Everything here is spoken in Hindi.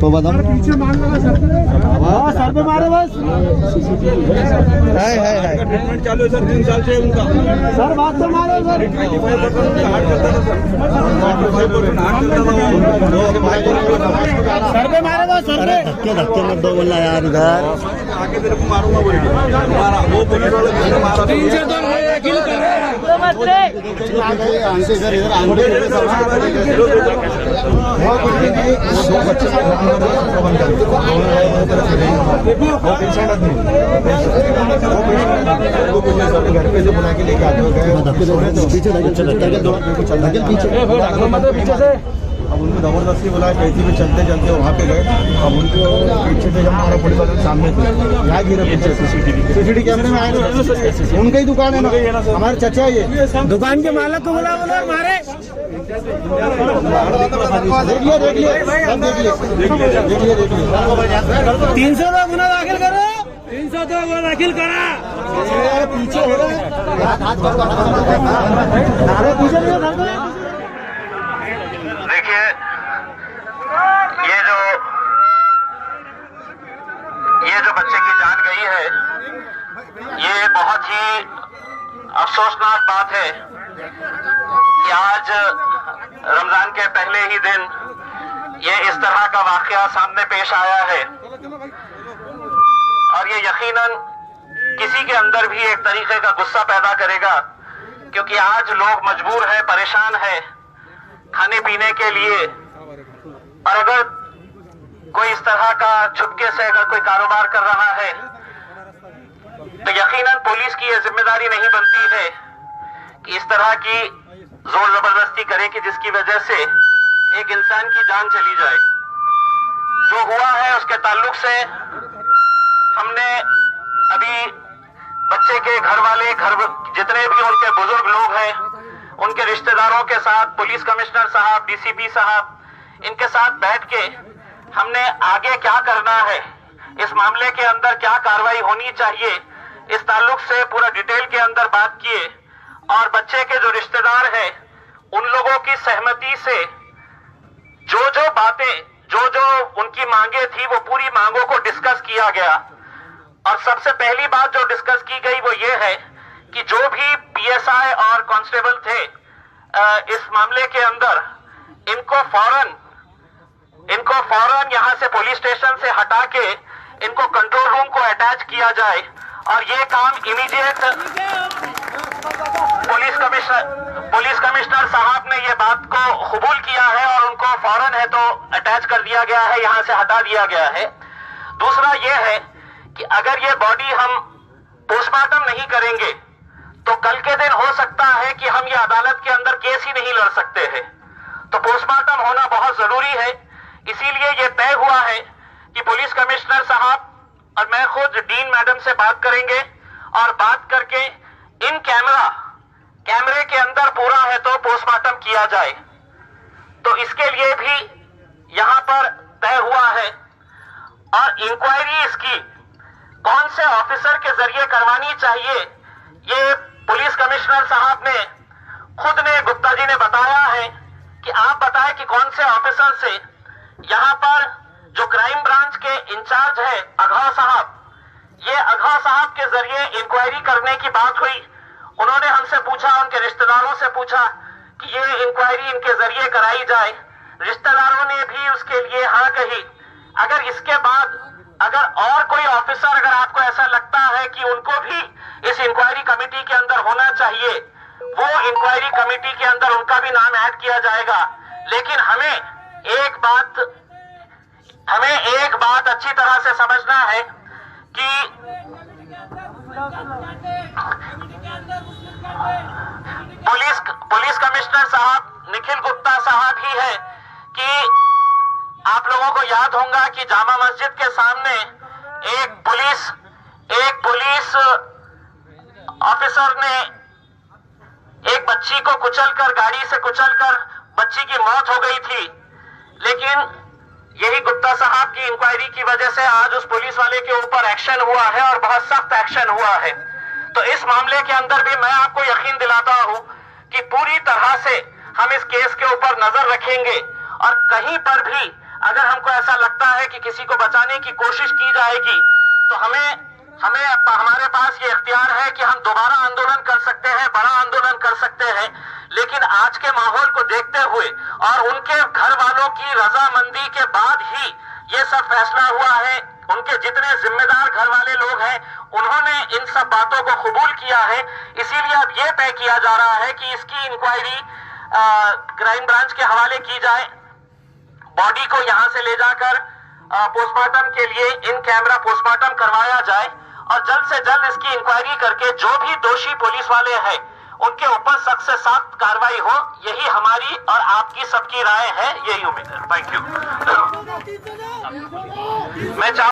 तो बताओ पीछे मार लगा सर पे मारे बस है ट्रीटमेंट चालू है सर 3 साल से उनका सर बात तो मारो सर 25% सर पे मारे बस सर पे धक्के मत दो बोलना यार इधर आगे तेरे को मारूंगा बोल मारा वो पुलिस वाले ने मारा 3 से 2 किल कर रहे हैं आंटे सर इधर आंटे दो बच्चे घर पे से बुला के लेके आते हो पीछे से अब उनको जबरदस्ती बुलाया कैसी भी चलते चलते वहाँ पे गए अब उनको पीछे से जब हमारा पुलिस वाले सामने थे यहाँ गिरे पीछे सीसीटीवी कैमरे में आए उनकी ही दुकान है ना हमारे चचा ये दुकान के मालिक को बुला मारे देख लिया 300 का गुना दाखिल करो 302 गुना दाखिल करा पीछे हो रहा देखिए ये जो बच्चे की जान गई है ये बहुत ही अफसोसनाक बात है कि आज रमजान के पहले ही दिन ये इस तरह का वाकया सामने पेश आया है और ये यकीनन किसी के अंदर भी एक तरीके का गुस्सा पैदा करेगा क्योंकि आज लोग मजबूर है परेशान है खाने पीने के लिए और अगर कोई इस तरह का छुपके से अगर कोई कारोबार कर रहा है तो यकीनन पुलिस की यह जिम्मेदारी नहीं बनती है कि इस तरह की जोर जबरदस्ती करे कि जिसकी वजह से एक इंसान की जान चली जाए। जो हुआ है उसके ताल्लुक से हमने अभी बच्चे के घर वाले जितने भी उनके बुजुर्ग लोग हैं उनके रिश्तेदारों के साथ पुलिस कमिश्नर साहब डीसीपी साहब इनके साथ बैठ के हमने आगे क्या करना है इस मामले के अंदर क्या कार्रवाई होनी चाहिए इस ताल्लुक से पूरा डिटेल के अंदर बात किए और बच्चे के जो रिश्तेदार हैं उन लोगों की सहमति से जो बातें जो उनकी मांगे थी वो पूरी मांगों को डिस्कस किया गया और सबसे पहली बात जो डिस्कस की गई वो ये है कि जो भी पीएसआई और कांस्टेबल थे इस मामले के अंदर इनको फौरन यहां से पुलिस स्टेशन से हटा के इनको कंट्रोल रूम को अटैच किया जाए और ये काम इमीडिएट पुलिस कमिश्नर साहब ने ये बात को कबूल किया है और उनको फौरन है तो अटैच कर दिया गया है यहां से हटा दिया गया है। दूसरा ये है कि अगर ये बॉडी हम पोस्टमार्टम नहीं करेंगे तो कल के दिन हो सकता है कि हम ये अदालत के अंदर केस ही नहीं लड़ सकते हैं तो पोस्टमार्टम होना बहुत जरूरी है। इसीलिए ये तय हुआ है कि पुलिस कमिश्नर साहब और मैं खुद डीन मैडम से बात करेंगे और बात करके इन कैमरे के अंदर पूरा है तो पोस्टमार्टम किया जाए। तो इसके लिए भी यहां पर तय हुआ है और इंक्वायरी इसकी कौन से ऑफिसर के जरिए करवानी चाहिए ये पुलिस कमिश्नर साहब ने खुद ने गुप्ता जी ने बताया है कि आप बताएं कि कौन से ऑफिसर से यहां पर जो क्राइम ब्रांच के इंचार्ज है अघा साहब ये अघा साहब के जरिए इंक्वायरी करने की बात हुई। उन्होंने हमसे पूछा उनके रिश्तेदारों से पूछा कि ये इंक्वायरी इनके जरिए कराई जाए। रिश्तेदारों ने भी उसके लिए हाँ कही। अगर इसके बाद अगर और कोई ऑफिसर अगर आपको ऐसा लगता है कि उनको भी इस इंक्वायरी कमेटी के अंदर होना चाहिए वो इंक्वायरी कमेटी के अंदर उनका भी नाम ऐड किया जाएगा। लेकिन हमें एक बात अच्छी तरह से समझना है कि पुलिस कमिश्नर साहब निखिल गुप्ता साहब ही है कि आप लोगों को याद होगा कि जामा मस्जिद के सामने एक पुलिस ऑफिसर ने एक बच्ची को गाड़ी से कुचलकर बच्ची की मौत हो गई थी। लेकिन यही गुप्ता साहब की इंक्वायरी की वजह से आज उस पुलिस वाले के ऊपर एक्शन हुआ है और बहुत सख्त एक्शन हुआ है। तो इस मामले के अंदर भी मैं आपको यकीन दिलाता हूं कि पूरी तरह से हम इस केस के ऊपर नजर रखेंगे और कहीं पर भी अगर हमको ऐसा लगता है कि किसी को बचाने की कोशिश की जाएगी तो हमारे पास ये इख्तियार है कि हम दोबारा आंदोलन कर सकते हैं, बड़ा आंदोलन कर सकते हैं। लेकिन आज के माहौल को देखते हुए और उनके घर वालों की रजामंदी के बाद ही ये सब फैसला हुआ है। उनके जितने जिम्मेदार घर वाले लोग हैं उन्होंने इन सब बातों को कबूल किया है। इसीलिए अब ये तय किया जा रहा है कि इसकी इंक्वायरी क्राइम ब्रांच के हवाले की जाए, बॉडी को यहां से ले जाकर पोस्टमार्टम के लिए इन कैमरा पोस्टमार्टम करवाया जाए और जल्द से जल्द इसकी इंक्वायरी करके जो भी दोषी पुलिस वाले हैं उनके ऊपर सख्त से सख्त कार्रवाई हो। यही हमारी और आपकी सबकी राय है, यही उम्मीद है। Thank you. मैं